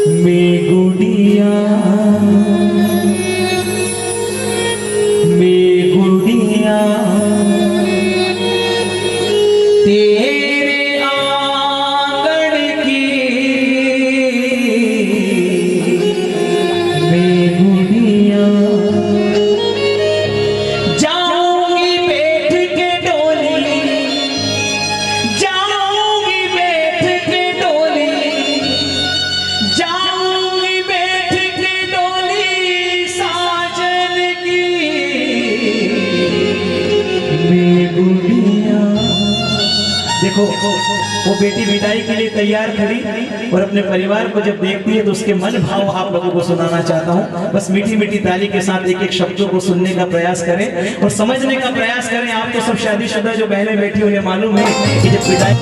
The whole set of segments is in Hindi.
मैं गुड़िया तेरे आंगन की मैं गुड़िया जाऊंगी बैठ के डोली, जाऊंगी बैठ के डोली, जाऊंगी बैठ के डोली साजन की मैं गुड़िया। देखो वो बेटी विदाई के लिए तैयार खड़ी और अपने परिवार को जब देखती है तो उसके मन भाव आप लोगों को सुनाना चाहता हूँ। बस मीठी मीठी ताली के साथ एक एक शब्दों को सुनने का प्रयास करें और समझने का प्रयास करें। आप तो सब शादीशुदा जो बहनें बैठी उन्हें मालूम है कि जब विदाई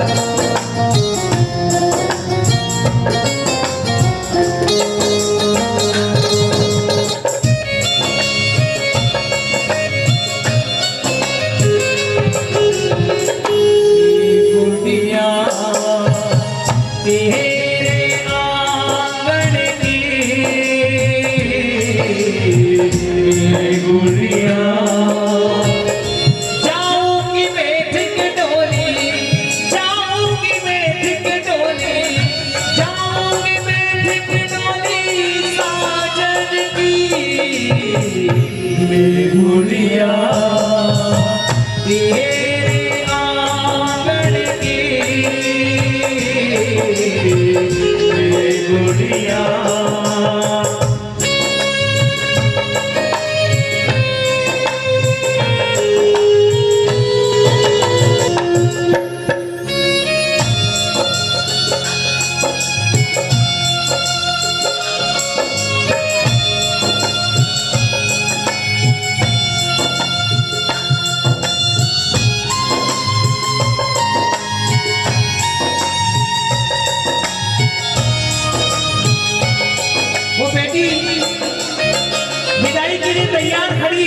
तैयार खड़ी,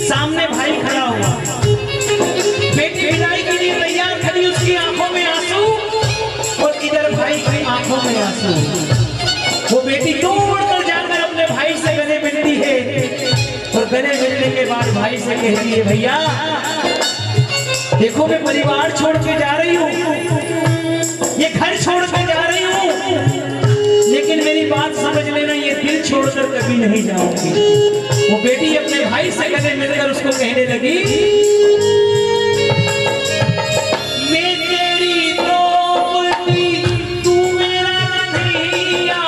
सामने भाई खड़ा हुआ, बेटी विदाई के लिए तैयार खड़ी, उसकी आंखों में आंसू और इधर भाई की आंखों में आंसू। वो बेटी दौड़कर जाकर अपने भाई से गले मिलती है और गले मिलने के बाद भाई से कहती है, भैया देखो मैं परिवार छोड़ के जा रही हूँ, ये घर छोड़ के जा रही हूँ, लेकिन मेरी बात समझ लेना, ये दिल छोड़कर कभी नहीं जाऊंगी। वो बेटी अपने भाई से गले मिलकर उसको कहने लगी, मैं तेरी द्रौपदी तू मेरा कन्हैया,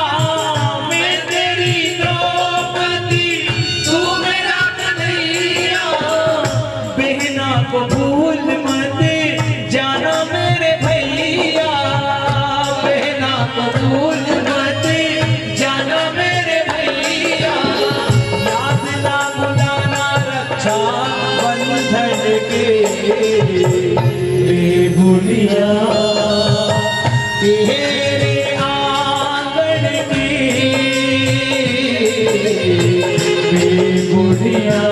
मैं तेरी द्रौपदी तू मेरा कन्हैया, बहना को भूल मत जाना मेरे भैया, बहना को भूल मत जाना मेरे भैया, याद ना भुलाना रक्षा बंधन के भूलिया तेरे आंगन की भूलिया।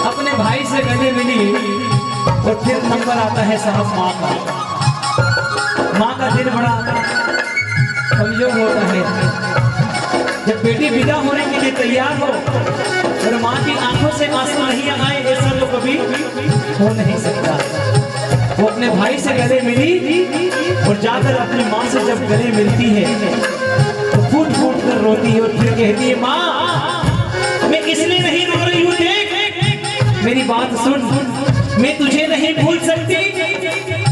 अपने भाई से गले मिली और फिर नंबर आता है साहब माँ का। माँ का दिल बड़ा कमजोर होता है। जब बेटी विदा होने के लिए तैयार हो और माँ की आंखों से आंसू नहीं आए, ऐसा तो कभी हो नहीं सकता। वो अपने भाई से गले मिली और जाकर अपनी माँ से जब गले मिलती है तो फूट फूट कर रोती है और फिर कहती है, माँ मैं इसलिए नहीं रो रही हूँ, देख मेरी बात सुन, मैं तुझे नहीं भूल सकती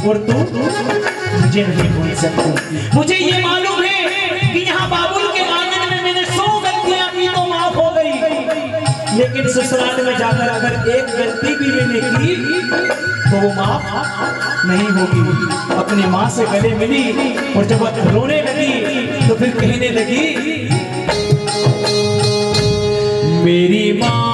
और तू मुझे नहीं भूल सकती। मुझे ये मालूम है कि यहाँ बाबुल के आंगन में मैंने 100 गलतियां की तो माफ हो गई, लेकिन ससुराल में जाकर अगर एक गलती भी मैंने की तो वो माफ नहीं होगी। अपनी माँ से गले मिली और जब रोने लगी तो फिर कहने लगी, मेरी माँ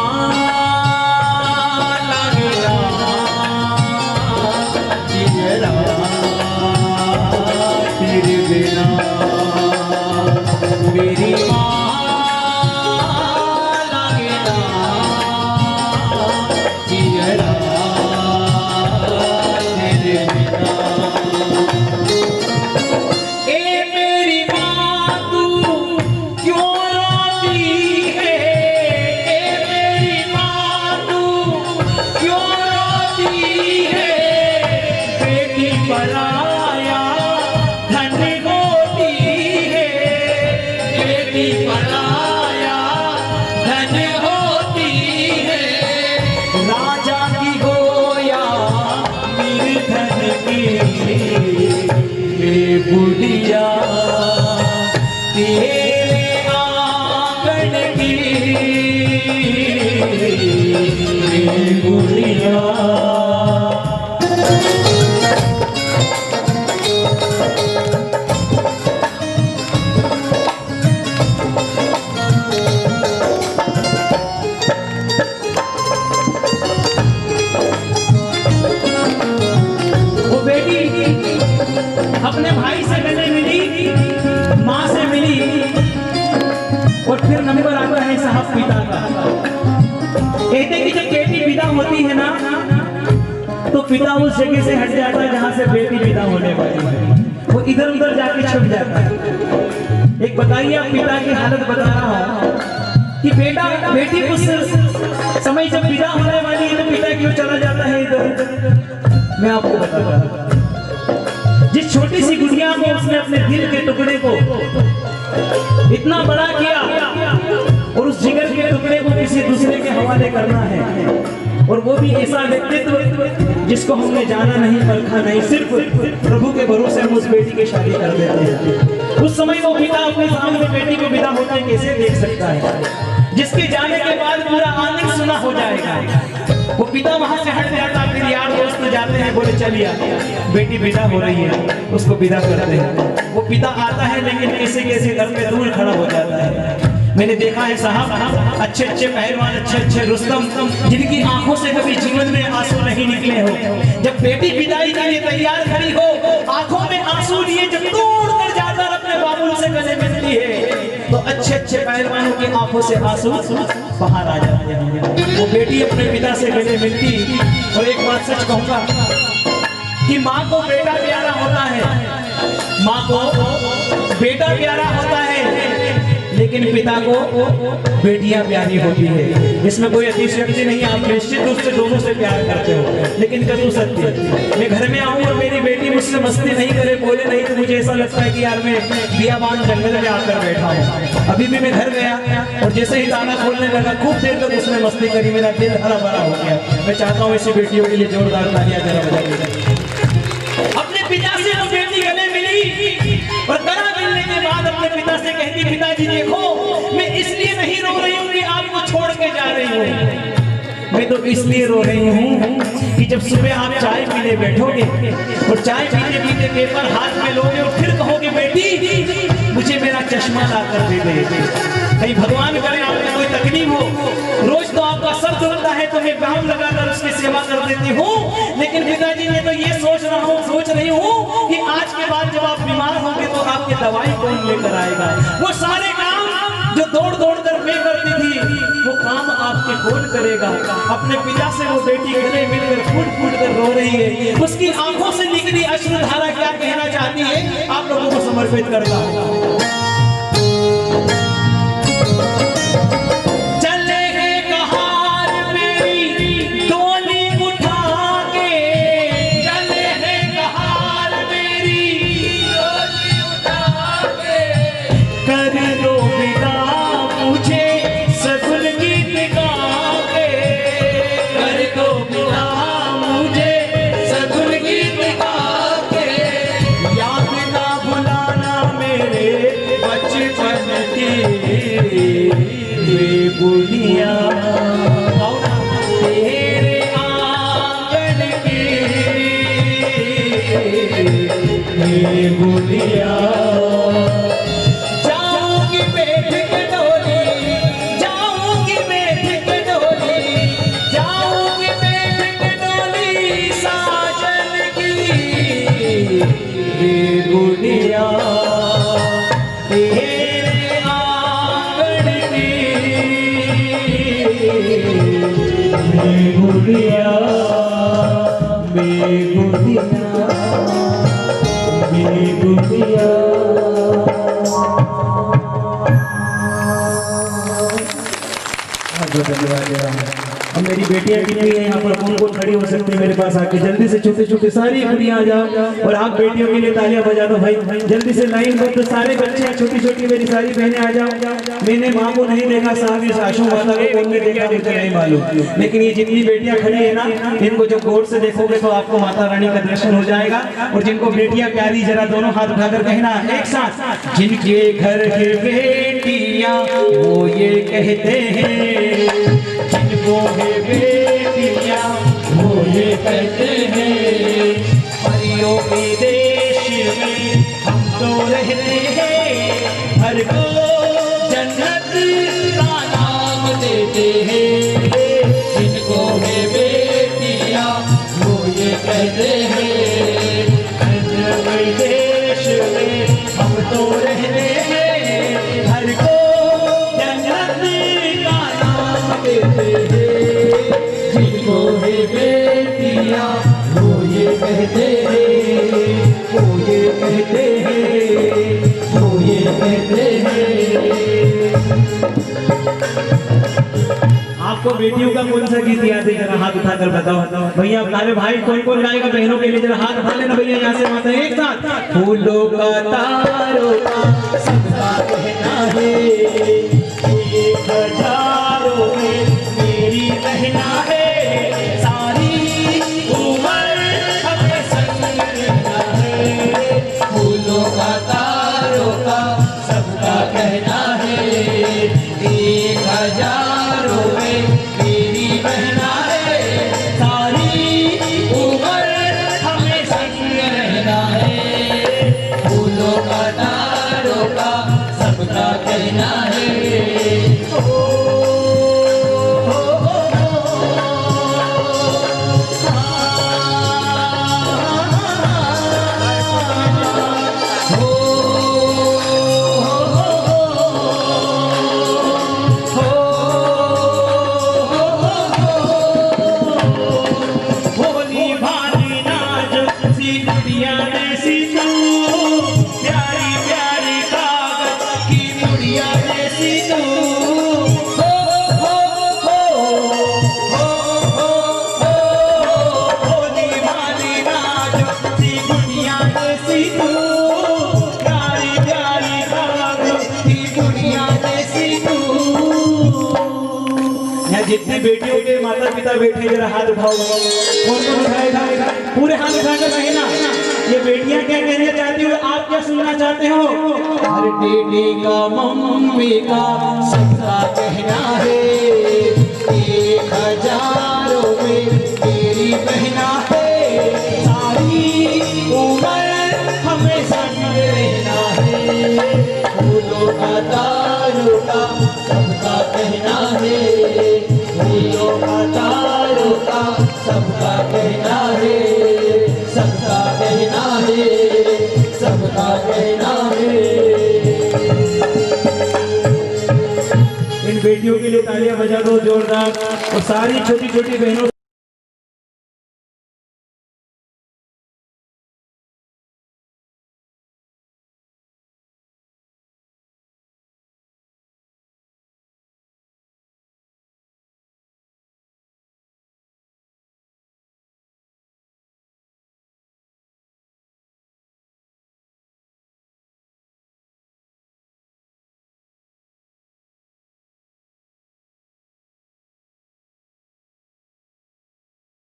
बेटियां। वो बेटी अपने भाई से गले मिली, माँ से मिली, और फिर नंबर आता है साहब पिता का। कहते कि जब बेटी विदा होती है ना, तो पिता उस जगह से हट जाता है जहां से बेटी विदा होने वाली है, वो इधर उधर जाके छुप जाता है। एक बताइए, आप पिता की हालत बता रहा हूं कि बेटा बेटी उस समय जब विदा होने वाली है तो पिता क्यों चला जाता है इधर। मैं आपको बता रहा हूं, जिस छोटी सी गुड़िया को उसने अपने दिल के टुकड़े को इतना बड़ा किया, और उस जिगर के टुकड़े को किसी दूसरे के हवाले करना है, और वो भी ऐसा व्यक्तित्व जिसको हमने जाना नहीं, परखा नहीं, सिर्फ प्रभु के भरोसे हम उस बेटी की शादी कर देते हैं। उस समय वो पिता अपने सामने बेटी को विदा होते कैसे देख सकता है, जिसके जाने के बाद पूरा आनंद सुना हो जाएगा। वो पिता वहां से हट जाता, फिर यार दोस्त जाते हैं, बोले चलिए बेटी विदा हो रही है, उसको विदा करते हैं। वो पिता आता है लेकिन कैसे कैसे घर पे दूर खड़ा हो जाता है। मैंने देखा है साहब, अच्छे अच्छे पहलवान, अच्छे अच्छे रुस्तम, जिनकी आंखों से कभी जीवन में आंसू नहीं निकले हो, जब बेटी विदाई के लिए तैयार खड़ी हो, आंखों में आंसू लिए जब दौड़ कर जाकर अपने बाबुल से गले मिलती है, तो अच्छे अच्छे पहलवानों की आंखों से आंसू बाहर आ जाते हैं। वो बेटी अपने पिता से गले मिलती। और एक बात सच कहूंगा कि माँ को बेटा प्यारा होता है, माँ को बेटा प्यारा होता है, लेकिन पिता को बेटियां प्यारी होती है। इसमें कोई अतिशयोक्ति नहीं, आप निश्चित रूप से दोनों से प्यार करते हो, लेकिन कभी सत्य मैं घर में आऊं और मेरी बेटी मुझसे मस्ती नहीं करे, बोले नहीं, तो मुझे ऐसा लगता है कि यार मैं बियाबान जंगल में आकर बैठा हूँ। अभी भी मैं घर गया और जैसे ही ताला खोलने लगा, खूब देर तक उसने मस्ती करी, मेरा दिल हरा भरा हो गया। मैं चाहता हूँ ऐसी बेटियों के लिए जोरदार तालियां जरा बजाइए। अपने पिता से वो बेटी गले मिली, और गला मिलने के बाद अपने पिता से कहती, पिताजी देखो, मैं इसलिए नहीं रो रही हूँ कि आपको छोड़ के जा रही हूँ, मैं तो इसलिए रो रही हूँ कि जब सुबह आप चाय पीने बैठोगे और चाय पीते पीते पेपर हाथ में लोगे और फिर कहोगे बेटी मुझे मेरा चश्मा ला कर दे दे। कहीं भगवान करे आपको कोई तकलीफ हो, रोज तो आपका सर दुखता है तो मैं बाम लगाकर उसकी सेवा कर देती हूँ, लेकिन पिताजी मैं तो ये सोच रही हूँ कि आज के बाद जब आप बीमार होंगे तो आपकी दवाई कौन लेकर आएगा। वो सारे काम जो दौड़ दौड़ कर मैं करती थी, वो काम आपके कौन करेगा। अपने पिता से वो बेटी गले मिलकर फूट फूट कर रो रही है, उसकी आंखों से निकली अश्रुधारा क्या कहना चाहती है आप लोगों को समर्पित करता हूं। गुड़िया तेरे आंगन की गुड़िया, जाऊंगी बैठ के डोली, जाऊंगी बैठ के डोली, जाऊंगी बैठ के डोली साजन की गुड़िया गुड़िया गुड़िया। अब मेरी बेटियां भी नहीं है यहाँ पर, कौन कौन खड़ी हो सकती है मेरे पास आके, जल्दी से छोटे छोटे सारी गुड़ियां आ जाओ और आप बेटियों के लिए तालियां बजा दो भाई, जल्दी से लाइन पर। तो सारे बच्चे छोटी छोटी मेरी सारी बहनें आ जाओ। मैंने माँ को नहीं देखा साहब, इस आशु माता को कौन ने देखा मुझे नहीं मालूम, लेकिन ये जितनी बेटियां खड़ी है ना, इनको जब गौर से देखोगे तो आपको माता रानी का दर्शन हो जाएगा। और जिनको बेटियां प्यारी, जरा दोनों हाथ उठाकर कहना एक साथ, जिनके घर की बेटियां वो ये कहते हैं, जिनको है बेटियां ये कहते हैं परियों के देश में हम तो रहते हैं, हर को जन्नत का नाम देते हैं। जिनको है बेटियां वो ये कहते हैं हर देश में हम तो रहते हैं, हर को जन्नत का नाम देते हैं। जिनको है बेटियां वो ये कहते हैं, वो ये कहते हैं, वो ये कहते हैं। आपको बेटियों का कौन सा गीत याद है? जरा हाथ उठाकर बताओ भैया। अरे भाई कौन कौन गाएगा बहनों के लिए? जरा हाथ उठा लेना भैया, यहाँ से माता एक साथ। फूलों का तारों का सबका कहना है, एक हजारों में मेरी बहना है, सारी उम्र हमें संग रहना है। फूलों का तारों का सबका कहना है, एक हजारों में मेरी बहना है, सारी उम्र हमें संग रहना है। फूलों का तारों का सबका कहना है। जितने बेटियों के माता पिता बैठे जरा हाथ उठाओ। कौन कौन उठाएगा? पूरे हाथ उठाकर कहे ना ये बेटियां क्या कहना चाहती हो, आप क्या सुनना चाहते हो? हर बेटे का मम्मी का सबका कहना है, एक हजारों में मेरी बहना है, सारी उम्र हमें संग रहना है। फूलों का तारों का सबका कहना है, फूलों का तारों का सबका कहना है, सबका कहना है, सबका कहना है। इन बेटियों के लिए तालियां बजा दो जोरदार, और सारी छोटी छोटी बहनों